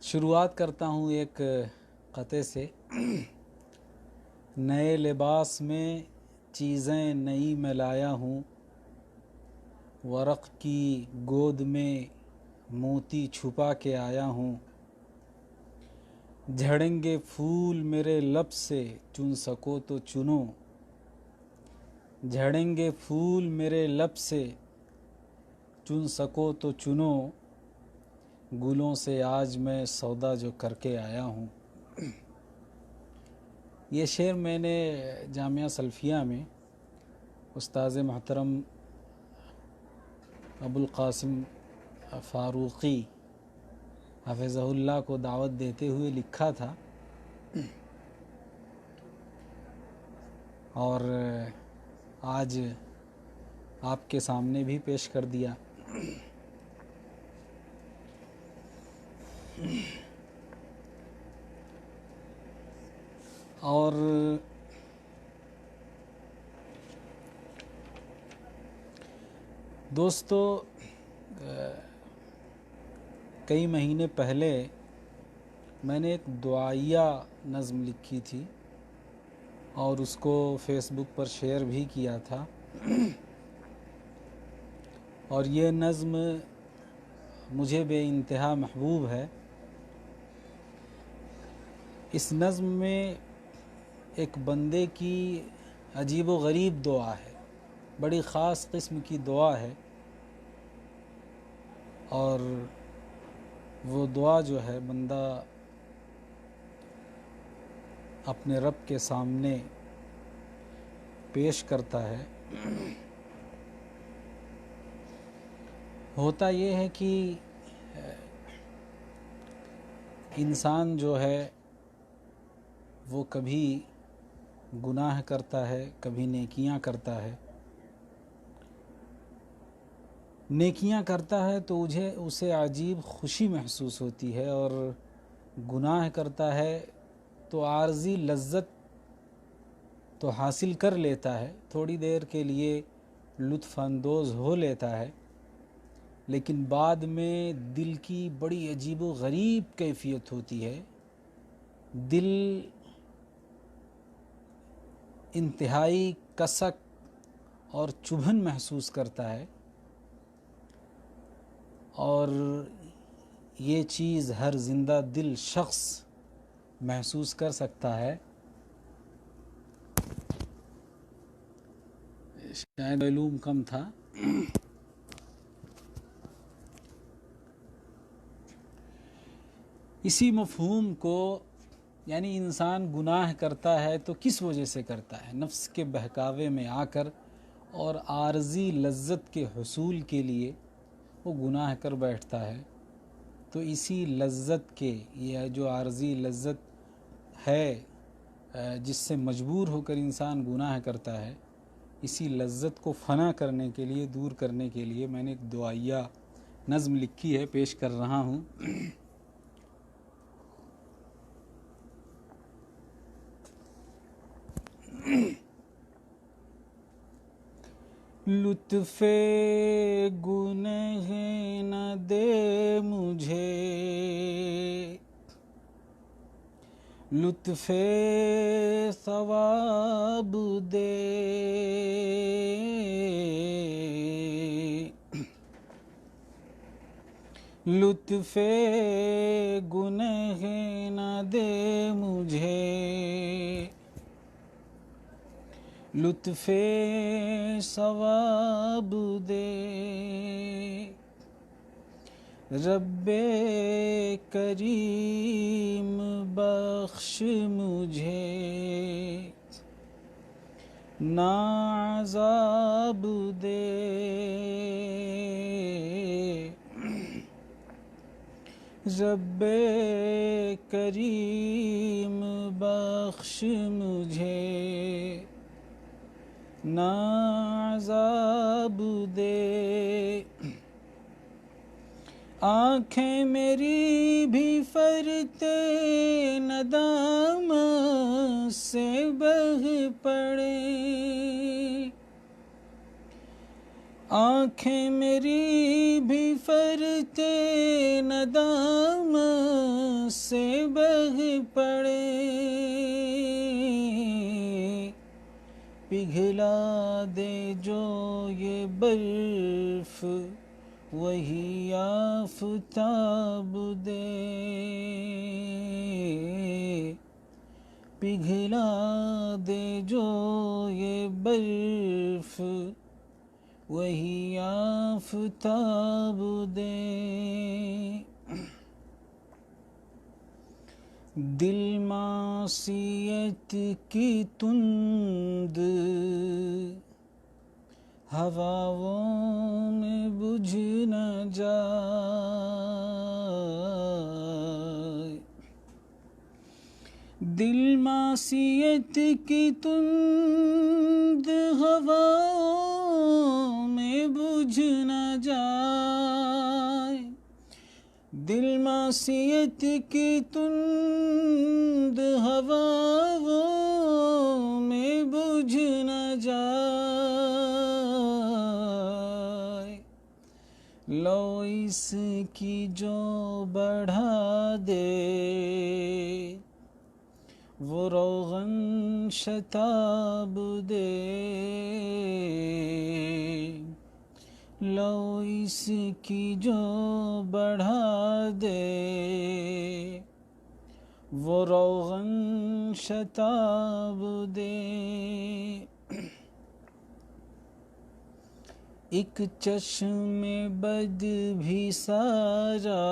شروعات کرتا ہوں ایک قطعے سے۔ نئے لباس میں چیزیں نئی میں لایا ہوں، ورق کی گود میں موتی چھپا کے آیا ہوں۔ جھڑیں گے پھول میرے لب سے، چن سکو تو چنو۔ جھڑیں گے پھول میرے لب سے، چن سکو تو چنو۔ گلوں سے آج میں سودا جو کر کے آیا ہوں۔ یہ شعر میں نے جامعہ سلفیہ میں استاذ محترم ابو القاسم فاروقی حفظہ اللہ کو دعوت دیتے ہوئے لکھا تھا، اور آج آپ کے سامنے بھی پیش کر دیا۔ اور دوستو، کئی مہینے پہلے میں نے ایک دعائیہ نظم لکھی تھی اور اس کو فیس بک پر شیئر بھی کیا تھا، اور یہ نظم مجھے بے انتہا محبوب ہے۔ اس نظم میں ایک بندے کی عجیب و غریب دعا ہے، بڑی خاص قسم کی دعا ہے، اور وہ دعا جو ہے بندہ اپنے رب کے سامنے پیش کرتا ہے۔ ہوتا یہ ہے کہ انسان جو ہے وہ کبھی گناہ کرتا ہے، کبھی نیکیاں کرتا ہے۔ نیکیاں کرتا ہے تو اسے عجیب خوشی محسوس ہوتی ہے، اور گناہ کرتا ہے تو عارضی لذت تو حاصل کر لیتا ہے، تھوڑی دیر کے لیے لطف اندوز ہو لیتا ہے، لیکن بعد میں دل کی بڑی عجیب و غریب کیفیت ہوتی ہے۔ دل انتہائی کسک اور چبھن محسوس کرتا ہے، اور یہ چیز ہر زندہ دل شخص محسوس کر سکتا ہے۔ شاید معلوم کم تھا۔ اسی مفہوم کو، یعنی انسان گناہ کرتا ہے تو کس وجہ سے کرتا ہے؟ نفس کے بہکاوے میں آ کر اور عارضی لذت کے حصول کے لیے وہ گناہ کر بیٹھتا ہے۔ تو اسی لذت کے، یہ جو عارضی لذت ہے جس سے مجبور ہو کر انسان گناہ کرتا ہے، اسی لذت کو فنا کرنے کے لیے، دور کرنے کے لیے میں نے ایک دعائیہ نظم لکھی ہے، پیش کر رہا ہوں۔ لطف گنہ نہ دے مجھے، لطف ثواب دے، لطف گنہ نہ دے مجھے، لطف ثواب دے، رب کریم بخش مجھے، نہ عذاب دے، رب کریم بخش مجھے، نہ عذاب دے۔ آنکھیں میری بھی فرتے ندامت سے بہہ پڑے، آنکھیں میری بھی فرتے ندامت سے بہہ پڑے پگھلا دے جو یہ برف وہی آفتاب دے پگھلا دے جو یہ برف وہی آفتاب دے دل معصیت کی تند ہواؤں میں بجھ نہ جائے دل معصیت کی تند ہواؤں میں بجھ نہ جائے دل معصیت کی تند ہواؤں میں بجھ نہ جائے لو اس کی جو بڑھا دے وہ روغن شتاب دے لو اس کی جو بڑھا دے وہ روغن شتاب دے ایک چشم بد بھی سارا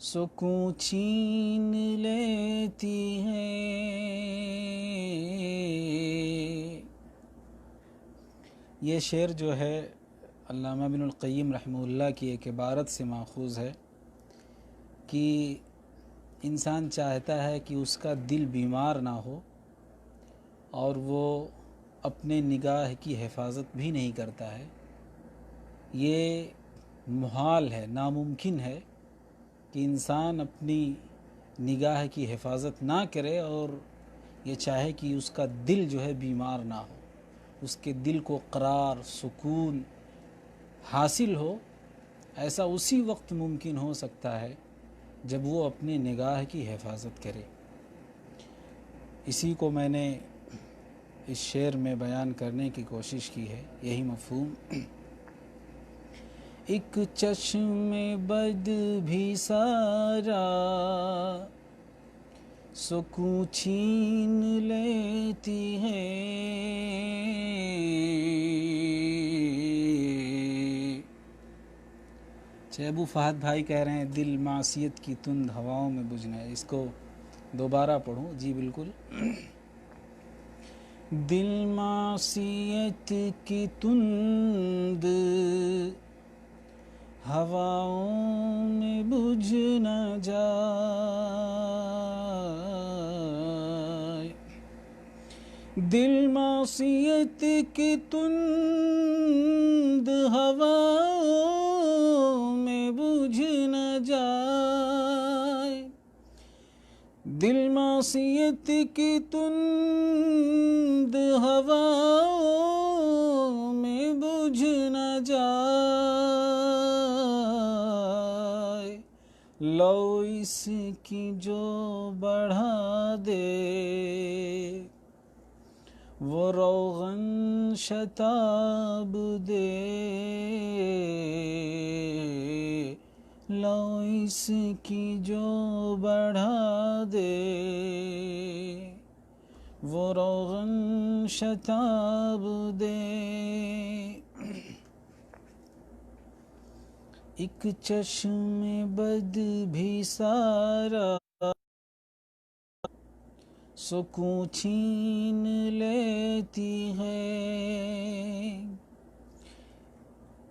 سکون چھین لیتی ہے یہ شعر جو ہے علامہ ابن القیم رحمہ اللہ کی ایک عبارت سے ماخوذ ہے کہ انسان چاہتا ہے کہ اس کا دل بیمار نہ ہو اور وہ اپنے نگاہ کی حفاظت بھی نہیں کرتا ہے یہ محال ہے ناممکن ہے کہ انسان اپنی نگاہ کی حفاظت نہ کرے اور یہ چاہے کہ اس کا دل جو ہے بیمار نہ ہو اس کے دل کو قرار سکون حاصل ہو ایسا اسی وقت ممکن ہو سکتا ہے جب وہ اپنی نگاہ کی حفاظت کرے اسی کو میں نے اس شعر میں بیان کرنے کی کوشش کی ہے یہی مفہوم ایک چشم بد بھی سارا سکون چھین لیتی ہے ابو فہد بھائی کہہ رہے ہیں دل معصیت کی تند ہواؤں میں بجھنا ہے اس کو دوبارہ پڑھوں جی بالکل دل معصیت کی تند ہواؤں میں بجھ نہ جائے دل معصیت کی تند ہواؤں میں بجھ نہ جائے دل معصیت کی تند ہواؤں میں بجھ نہ جائے لو اس کی جو بڑھا دے وہ روغن شتاب دے لو اس کی جو بڑھا دے وہ روغن شتاب دے ایک چشم بد بھی سارا سکون چھین لیتی ہے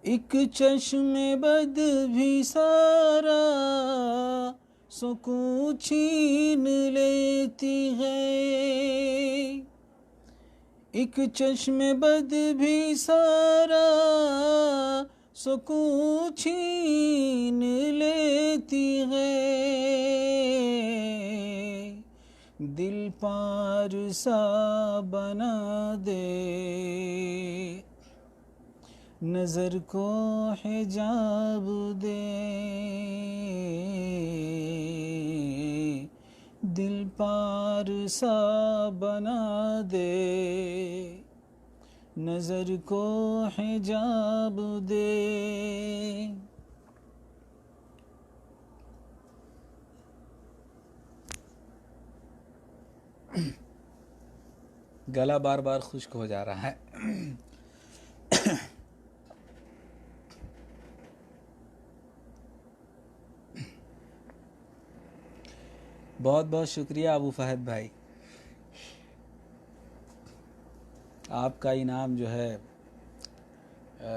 ایک چشم بد بھی سارا سکون چھین لیتی ہے ایک چشم بد بھی سارا سکون چھین لیتی ہے دل پارسا بنا دے نظر کو حجاب دے دل پار سا بنا دے، نظر کو حجاب دے۔ گلا بار بار خشک ہو جا رہا ہے۔ بہت بہت شکریہ ابو فہد بھائی، آپ کا انعام جو ہے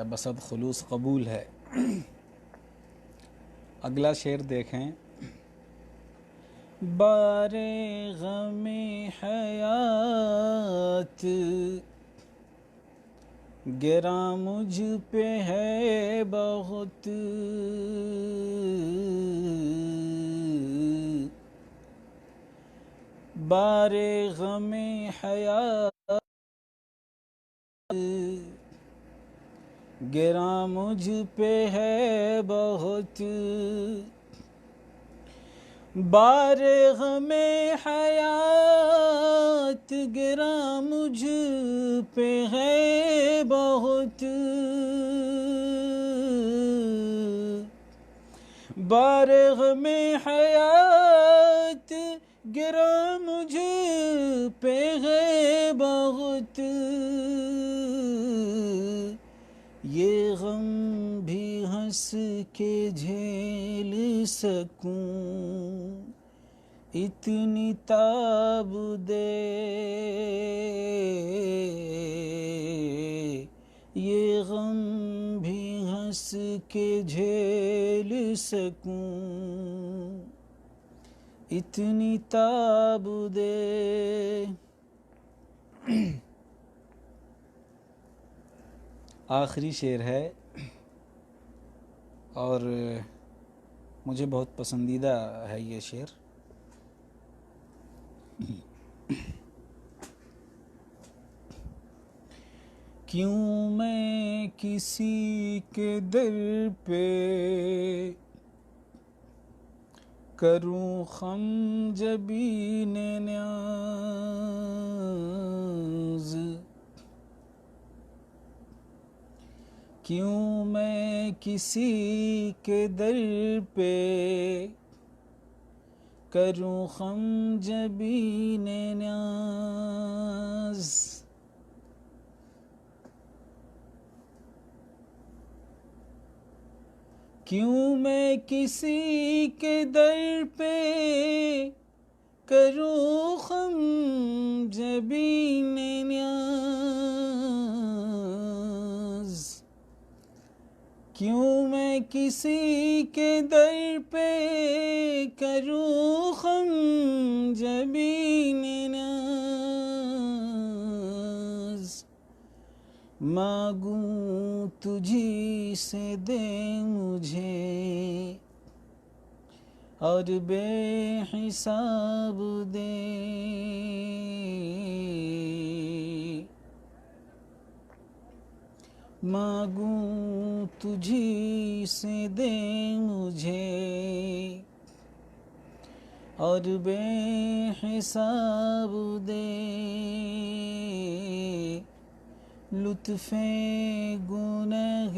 بسب خلوص قبول ہے۔ اگلا شعر دیکھیں۔ بار غم حیات گراں مجھ پہ ہے بہت، بار غم حیات گراں مجھ پہ ہے بہت، بار غم حیات گراں مجھ پہ ہے بہت، بار غم حیات گراں مجھ پہ ہے بہت، یہ غم بھی ہنس کے جھیل سکوں، اتنی تاب دے، یہ غم بھی ہنس کے جھیل سکوں، اتنی تاب دے۔ آخری شعر ہے اور مجھے بہت پسندیدہ ہے یہ شعر۔ کیوں میں کسی کے در پہ کروں خم جبین نیاز، کیوں میں کسی کے در پہ کروں خم جبین نیاز، کیوں میں کسی کے در پہ کروں خم جبین نیاز، کیوں میں کسی کے در پہ کروں خم جبین نیاز، مانگوں تجھی سے دے مجھے اور بے حساب دے، مانگوں تجھی سے دے مجھے اور بے حساب دے، لطف گنہ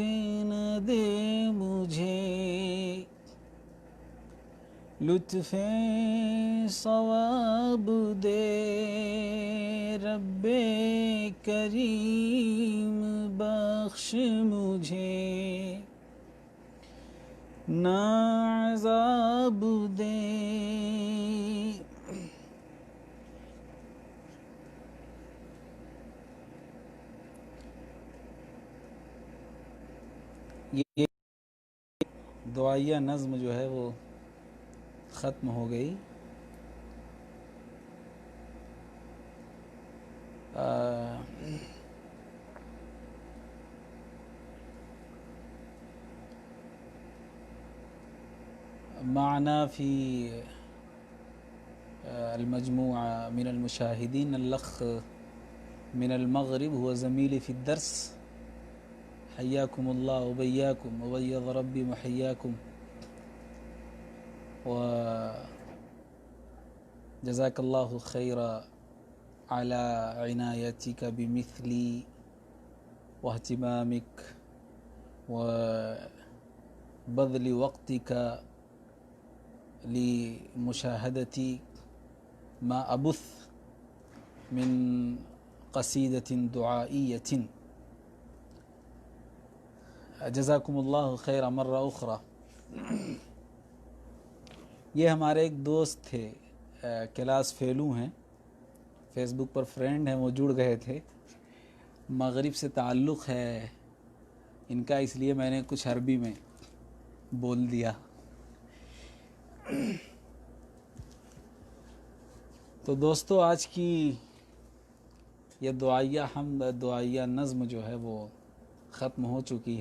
نہ دے مجھے، لطف ثواب دے، رب کریم بخش مجھے، نہ عذاب دے۔ یہ دعائیہ نظم جو ہے وہ ختم ہو گئی۔ معنا في المجموعة من المشاهدين الأخ من المغرب، هو زميلي في الدرس، حياكم الله وبياكم وبيض ربي محياكم، جزاک اللہ خیرا علی عنایتک بمثلی واہتمامک وبذل وقتک لمشاہدتی ما ابث من قصیدۃ دعائیۃ. جزاکم اللہ خیر مرہ اخرى. یہ ہمارے ایک دوست تھے، کلاس فیلو ہیں، فیس بک پر فرینڈ ہیں، وہ جڑ گئے تھے. مغرب سے تعلق ہے ان کا، اس لیے میں نے کچھ عربی میں بول دیا. تو دوستو، آج کی یہ دعائیہ حمد، دعائیہ نظم جو ہے وہ ختم ہو چکی ہے.